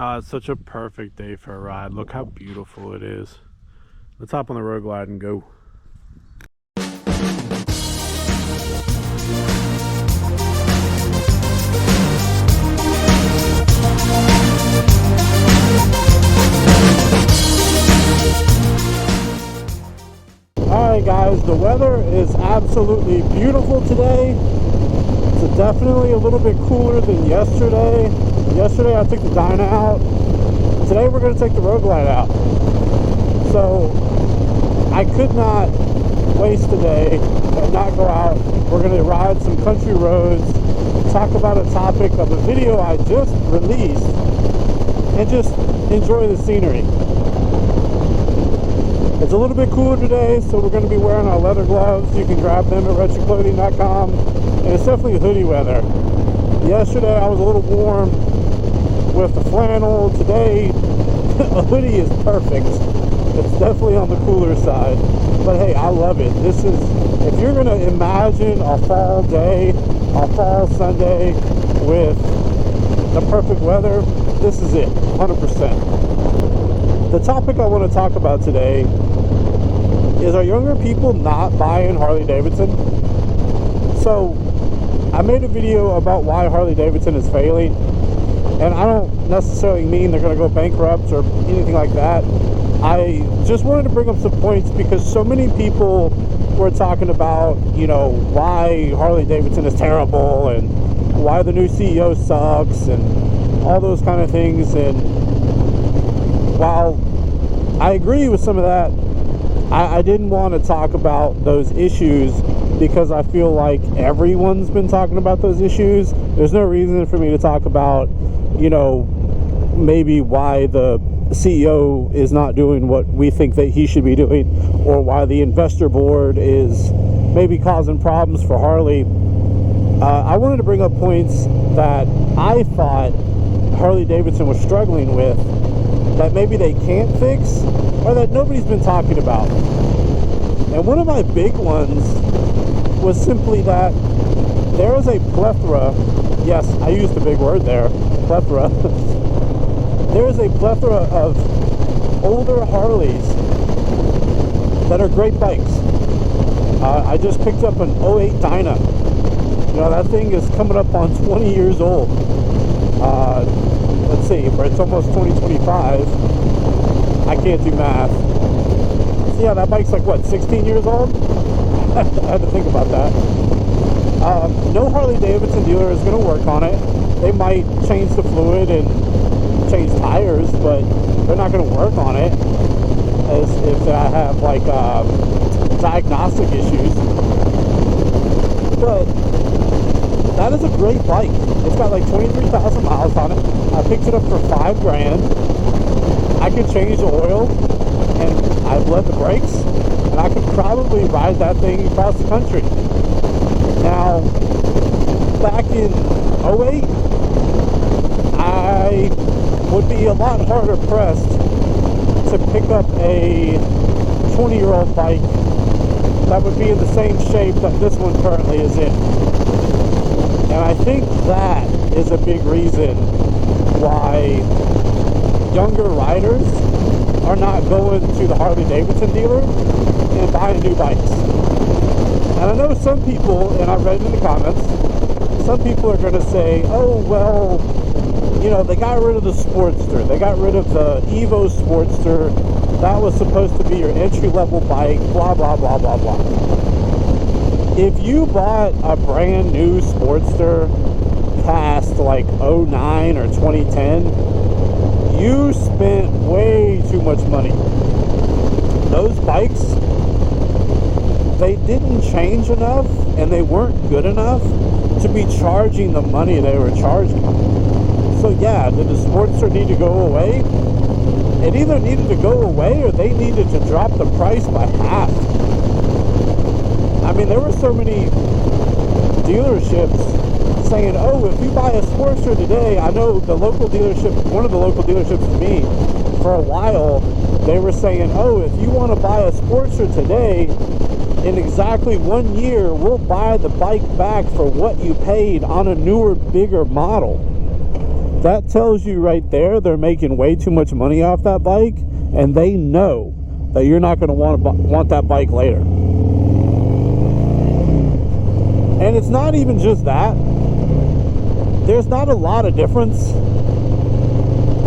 It's such a perfect day for a ride. Look how beautiful it is. Let's hop on the road glide and go. Alright guys, the weather is absolutely beautiful today. It's definitely a little bit cooler than yesterday. Yesterday I took the Dyna out. Today we're going to take the road glide out. So I could not waste the day and not go out. We're going to ride some country roads, talk about a topic of a video I just released, and just enjoy the scenery. It's a little bit cooler today, so we're going to be wearing our leather gloves. You can grab them at wretchedclothing.com. And it's definitely hoodie weather. Yesterday I was a little warm with the flannel. Today a hoodie is perfect. It's definitely on the cooler side. But hey, I love it. This is, if you're going to imagine a fall day, a fall Sunday with the perfect weather, this is it, 100%. The topic I want to talk about today is, are younger people not buying Harley Davidson? So I made a video about why Harley Davidson is failing, and I don't necessarily mean they're going to go bankrupt or anything like that. I just wanted to bring up some points because so many people were talking about, you know, why Harley Davidson is terrible and why the new CEO sucks and all those kind of things. And while I agree with some of that, I didn't want to talk about those issues because I feel like everyone's been talking about those issues. There's no reason for me to talk about, you know, maybe why the CEO is not doing what we think that he should be doing, or why the investor board is maybe causing problems for Harley. I wanted to bring up points that I thought Harley Davidson was struggling with that maybe they can't fix, or that nobody's been talking about. And one of my big ones was simply that there is a plethora, yes, I used a big word there, plethora. There is a plethora of older Harleys that are great bikes. I just picked up an 08 Dyna. You know, that thing is coming up on 20 years old. Let's see, but it's almost 2025. I can't do math. So yeah, that bike's like, what, 16 years old? I had to think about that. No Harley Davidson dealer is going to work on it. They might change the fluid and change tires, but they're not going to work on it as if I have like diagnostic issues. But that is a great bike. It's got like 23,000 miles on it. I picked it up for $5 grand. I could change the oil, and I bled the brakes, and I could probably ride that thing across the country. Now, back in 08, I would be a lot harder pressed to pick up a 20-year-old bike that would be in the same shape that this one currently is in. And I think that is a big reason why younger riders are not going to the Harley Davidson dealer and buying new bikes. And I know some people, and I read in the comments, some people are going to say, oh, well, you know, they got rid of the Sportster. They got rid of the Evo Sportster. That was supposed to be your entry-level bike, blah, blah, blah, blah, blah. If you bought a brand new Sportster past like 09 or 2010, you spent way too much money. Those bikes, they didn't change enough and they weren't good enough to be charging the money they were charging. So yeah, did the Sportster need to go away? It either needed to go away or they needed to drop the price by half. I mean, there were so many dealerships saying, oh, if you buy a Sportster today, I know the local dealership, one of the local dealerships to me, for a while, they were saying, oh, if you want to buy a Sportster today, in exactly 1 year, we'll buy the bike back for what you paid on a newer, bigger model. that tells you right there they're making way too much money off that bike, and they know that you're not going to want that bike later. And it's not even just that. There's not a lot of difference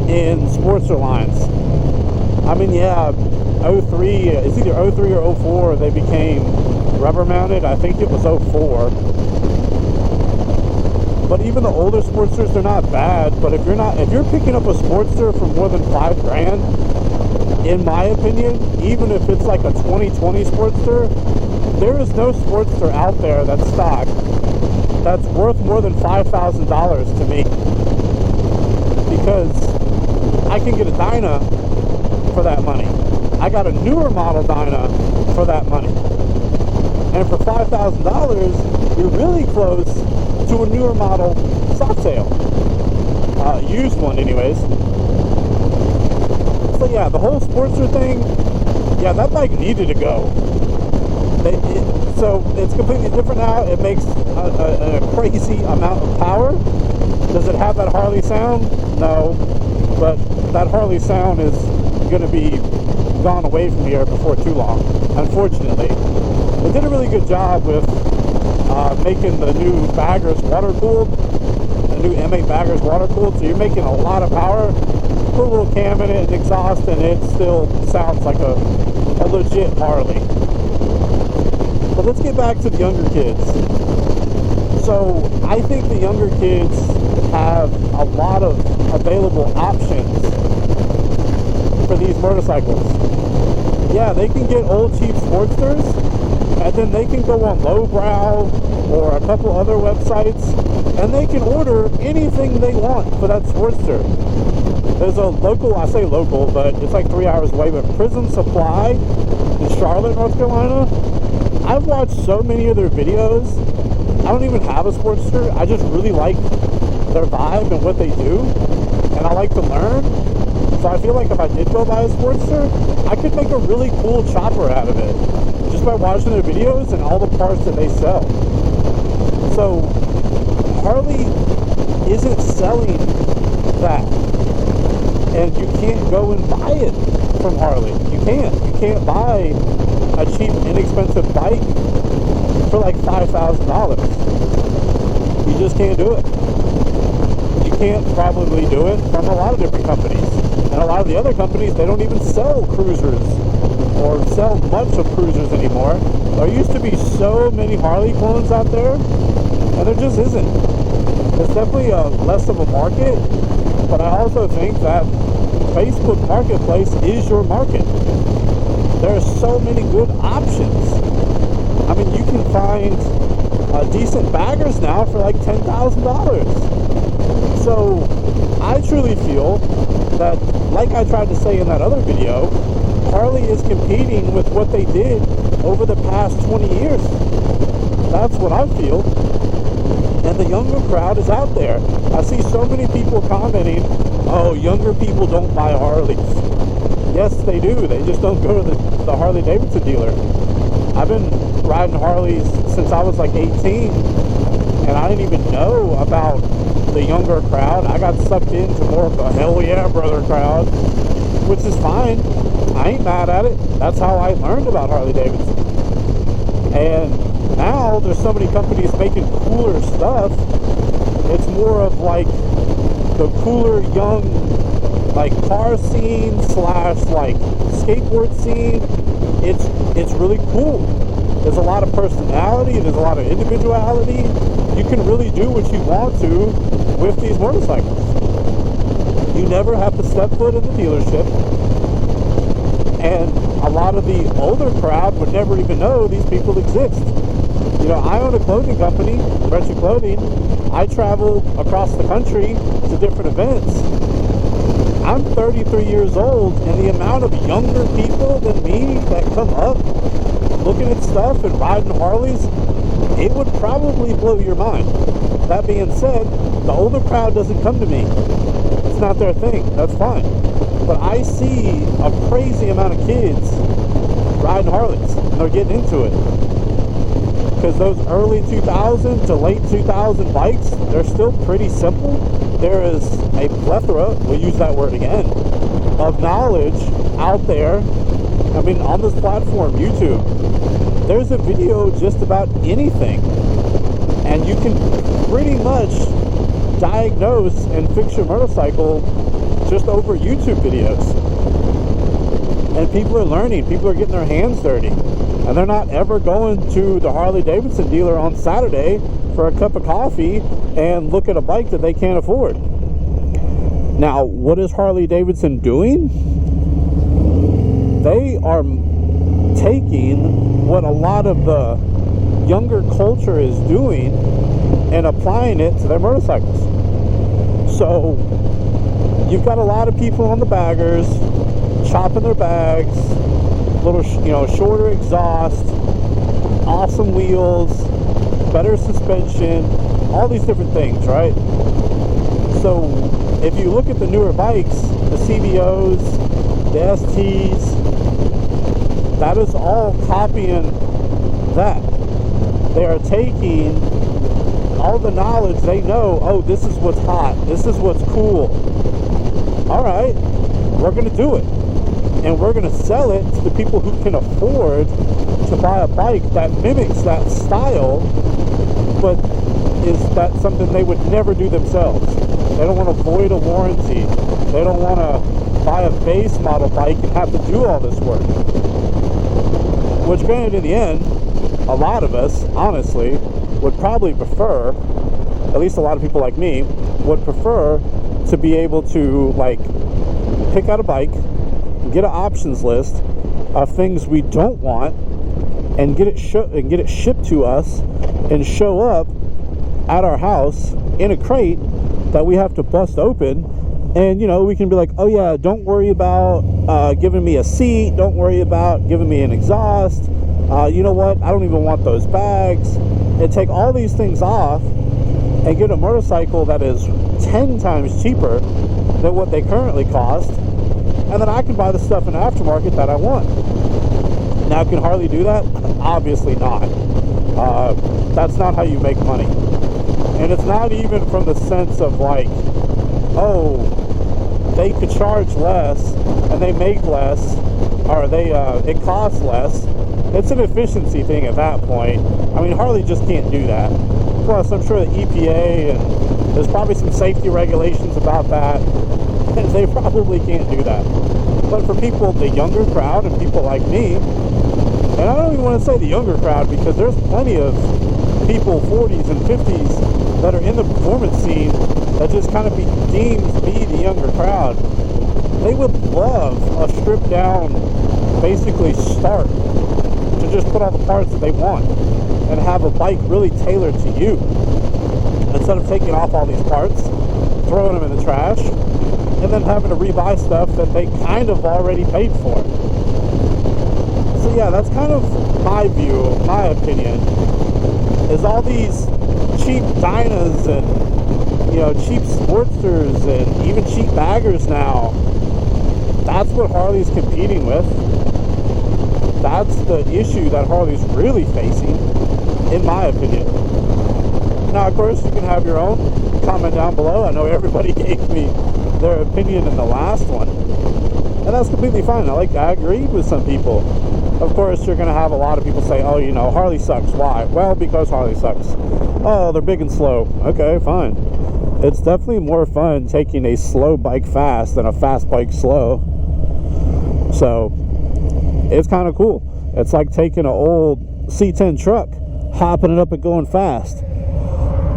in Sportster lines. I mean, yeah, 03, it's either 03 or 04 they became rubber mounted. I think it was 04. But even the older Sportsters, they're not bad. But if you're picking up a Sportster for more than $5,000, in my opinion, even if it's like a 2020 Sportster, there is no Sportster out there that's stock that's worth more than $5,000 to me, because I can get a Dyna for that money. I got a newer model Dyna for that money, and for $5,000 you're really close to a newer model Softail, used one anyways. So yeah, the whole Sportster thing, yeah, that bike needed to go. So it's completely different now. It makes a crazy amount of power. Does it have that Harley sound? No, but that Harley sound is going to be gone away from here before too long, unfortunately. They did a really good job with making the new baggers water-cooled, the new M8 baggers water-cooled, so you're making a lot of power. Put a little cam in it and exhaust, and it still sounds like a legit Harley. But let's get back to the younger kids. So I think the younger kids have a lot of available options for these motorcycles. Yeah, they can get old cheap Sportsters, and then they can go on Lowbrow or a couple other websites, and they can order anything they want for that Sportster. There's a local, I say local, but it's like 3 hours away, but Prism Supply in Charlotte, North Carolina. I've watched so many of their videos. I don't even have a Sportster. I just really like their vibe and what they do, and I like to learn. So I feel like if I did go buy a Sportster, I could make a really cool chopper out of it just by watching their videos and all the parts that they sell. So Harley isn't selling that, and you can't go and buy it from Harley. You can't buy a cheap, inexpensive bike for like $5,000. You just can't do it. You can't probably do it from a lot of different companies. And a lot of the other companies, they don't even sell cruisers or sell much of cruisers anymore. There used to be so many Harley clones out there, and there just isn't. It's definitely less of a market, but I also think that Facebook Marketplace is your market. There are so many good options. I mean, you can find decent baggers now for like $10,000. So I truly feel that, like I tried to say in that other video, Harley is competing with what they did over the past 20 years. That's what I feel. And the younger crowd is out there. I see so many people commenting, oh, younger people don't buy Harleys. Yes, they do. They just don't go to the Harley Davidson dealer. I've been riding Harleys since I was like 18, and I didn't even know about the younger crowd. I got sucked into more of a hell yeah brother crowd, which is fine. I ain't mad at it. That's how I learned about Harley Davidson. And now there's so many companies making cooler stuff. It's more of like the cooler young like car scene / like skateboard scene. It's really cool. There's a lot of personality, there's a lot of individuality. You can really do what you want to with these motorcycles. You never have to step foot in the dealership, and a lot of the older crowd would never even know these people exist. You know, I own a clothing company, Wretched Clothing. I travel across the country to different events. I'm 33 years old, and the amount of younger people than me that come up looking at stuff and riding Harleys, it would probably blow your mind. That being said, the older crowd doesn't come to me. It's not their thing. That's fine. But I see a crazy amount of kids riding Harleys, and they're getting into it. Because those early 2000 to late 2000 bikes, they're still pretty simple. there is a plethora, we'll use that word again, of knowledge out there. I mean, on this platform, YouTube, there's a video just about anything, and you can pretty much diagnose and fix your motorcycle just over YouTube videos. And people are learning, people are getting their hands dirty, and they're not ever going to the Harley Davidson dealer on Saturday for a cup of coffee and look at a bike that they can't afford. Now, what is Harley Davidson doing? They are taking what a lot of the younger culture is doing and applying it to their motorcycles. So you've got a lot of people on the baggers chopping their bags, little, shorter exhaust, awesome wheels, better suspension, all these different things, right? So if you look at the newer bikes, the CVOs, the STs, that is all copying that. They are taking all the knowledge they know. Oh, this is what's hot, this is what's cool. All right, we're going to do it, and we're going to sell it to the people who can afford to buy a bike that mimics that style, but is that something they would never do themselves. They don't want to void a warranty. They don't want to buy a base model bike and have to do all this work. Which, granted, in the end, a lot of us, honestly, would probably prefer, at least a lot of people like me, would prefer to be able to, like, pick out a bike, get an options list of things we don't want, and get it shipped to us and show up at our house in a crate that we have to bust open. And, we can be like, oh yeah, don't worry about giving me a seat, don't worry about giving me an exhaust, you know what, I don't even want those bags, and take all these things off and get a motorcycle that is 10 times cheaper than what they currently cost, and then I can buy the stuff in the aftermarket that I want. Now, can Harley do that? Obviously not. That's not how you make money. And it's not even from the sense of like, oh, they could charge less and they make less, or it costs less. It's an efficiency thing at that point. I mean, Harley just can't do that. Plus, I'm sure the EPA, and there's probably some safety regulations about that, and they probably can't do that. But for people, the younger crowd, and people like me, and I don't even want to say the younger crowd, because there's plenty of people 40s and 50s that are in the performance scene that just kind of deemed to be the younger crowd. They would love a stripped down, basically start, to just put all the parts that they want and have a bike really tailored to you, instead of taking off all these parts, throwing them in the trash, and then having to rebuy stuff that they kind of already paid for. So yeah, that's kind of my view, my opinion, is all these cheap Dynas and, cheap Sportsters and even cheap baggers now. That's what Harley's competing with. That's the issue that Harley's really facing, in my opinion. Now, of course, you can have your own comment down below. I know everybody gave me their opinion in the last one, and that's completely fine. I agreed with some people. Of course, you're going to have a lot of people say, oh, Harley sucks. Why? Well, because Harley sucks. Oh, they're big and slow. Okay, fine. It's definitely more fun taking a slow bike fast than a fast bike slow. So it's kind of cool. It's like taking an old C10 truck, hopping it up and going fast.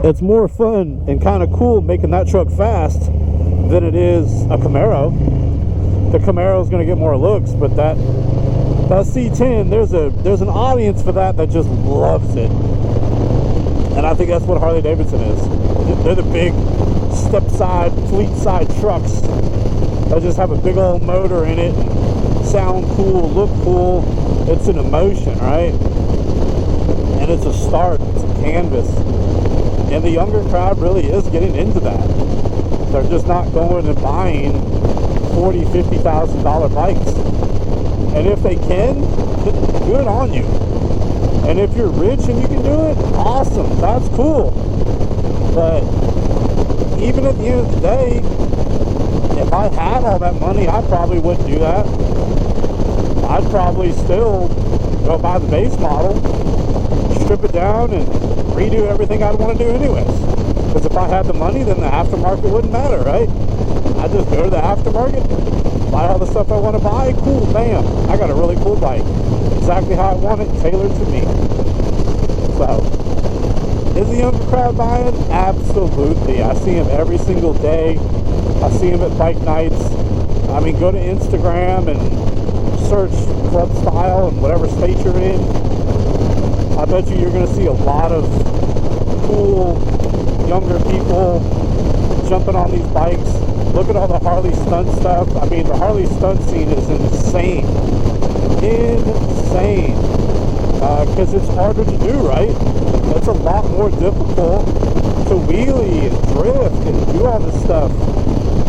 It's more fun and kind of cool making that truck fast than it is a Camaro. The Camaro is going to get more looks, but that C10, there's an audience for that just loves it. And I think that's what Harley Davidson is. They're the big step side, fleet side trucks that just have a big old motor in it, and sound cool, look cool. It's an emotion, right? And it's a start, it's a canvas. And the younger crowd really is getting into that. They're just not going and buying $40,000, $50,000 bikes. And if they can, good on you. And if you're rich and you can do it, awesome, that's cool. But even at the end of the day, if I had all that money, I probably wouldn't do that. I'd probably still go buy the base model, strip it down, and redo everything I'd want to do anyways. Because if I had the money, then the aftermarket wouldn't matter, right? I just go to the aftermarket, buy all the stuff I want to buy, cool, bam, I got a really cool bike. Exactly how I want it, tailored to me. So, is the younger crowd buying? Absolutely. I see them every single day. I see them at bike nights. I mean, go to Instagram and search club style in whatever state you're in. I bet you're going to see a lot of cool younger people jumping on these bikes. Look at all the Harley stunt stuff. I mean, the Harley stunt scene is insane. Insane. Because it's harder to do, right? It's a lot more difficult to wheelie and drift and do all this stuff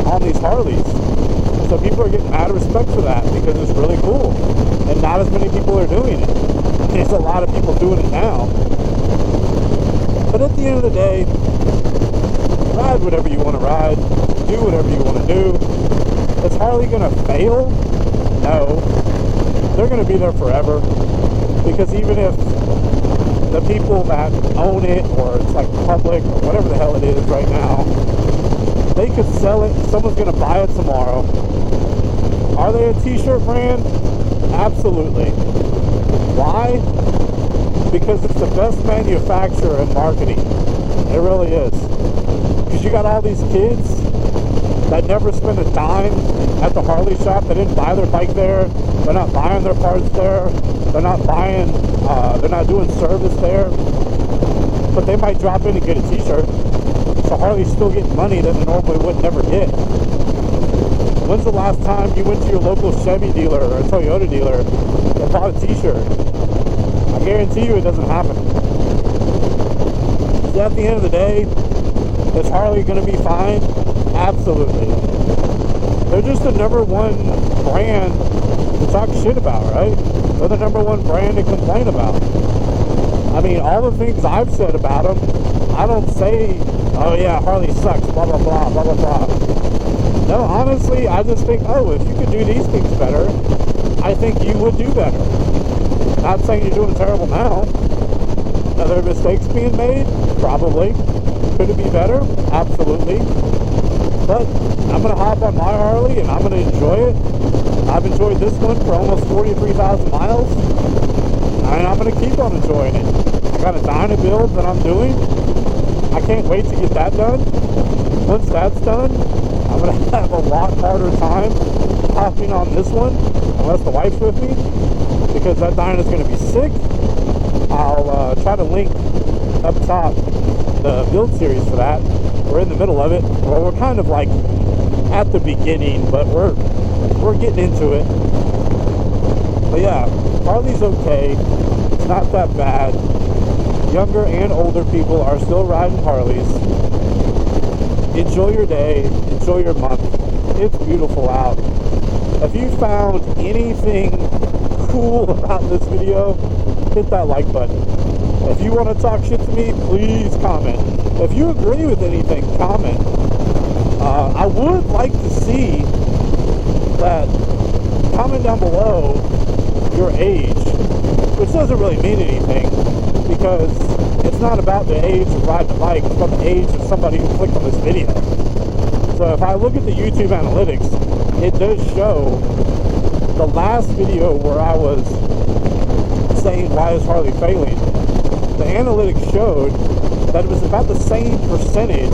on these Harleys. So people are getting mad respect for that because it's really cool. And not as many people are doing it. There's a lot of people doing it now. But at the end of the day, ride whatever you want to ride. Do whatever you want to do. Is Harley going to fail? No. They're going to be there forever. Because even if the people that own it, or it's like public, or whatever the hell it is right now, they could sell it, someone's going to buy it tomorrow. Are they a t-shirt brand? Absolutely. Why? Because it's the best manufacturer in marketing. It really is. Because you got all these kids that never spend a dime at the Harley shop. They didn't buy their bike there. They're not buying their parts there. They're not buying, they're not doing service there. But they might drop in and get a t-shirt. So Harley's still getting money that they normally would never get. When's the last time you went to your local Chevy dealer or a Toyota dealer and bought a t-shirt? I guarantee you it doesn't happen. So at the end of the day, is Harley going to be fine? Absolutely. They're just the number one brand to talk shit about, right? They're the number one brand to complain about. I mean, all the things I've said about them, I don't say, oh yeah, Harley sucks, blah, blah, blah, blah, blah, blah. No, honestly, I just think, oh, if you could do these things better, I think you would do better. Not saying you're doing terrible now. Are there mistakes being made? Probably. Could it be better? Absolutely. But I'm going to hop on my Harley and I'm going to enjoy it. I've enjoyed this one for almost 43,000 miles. And I'm going to keep on enjoying it. I got a dyna build that I'm doing. I can't wait to get that done. Once that's done, I'm going to have a lot harder time hopping on this one, unless the wife's with me, because that dyna's going to be sick. I'll try to link up top the build series for that. We're in the middle of it. Well, we're kind of like at the beginning, but we're getting into it. But yeah, Harley's okay. It's not that bad. Younger and older people are still riding Harleys. Enjoy your day. Enjoy your month. It's beautiful out. If you found anything cool about this video, hit that like button. If you want to talk shit to me, please comment. If you agree with anything, comment. I would like to see that. Comment down below your age, which doesn't really mean anything, because it's not about the age of riding a bike, it's about the age of somebody who clicked on this video. So if I look at the YouTube analytics, it does show the last video where I was saying, why is Harley failing? The analytics showed that it was about the same percentage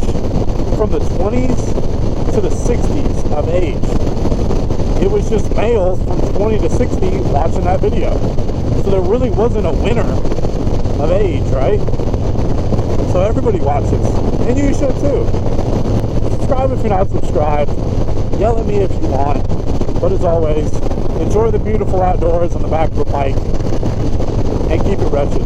from the 20s to the 60s of age. It was just males from 20 to 60 watching that video. So there really wasn't a winner of age, right? So everybody watches. And you should too. Subscribe if you're not subscribed. Yell at me if you want. But as always, enjoy the beautiful outdoors on the back of a bike. And keep it wretched.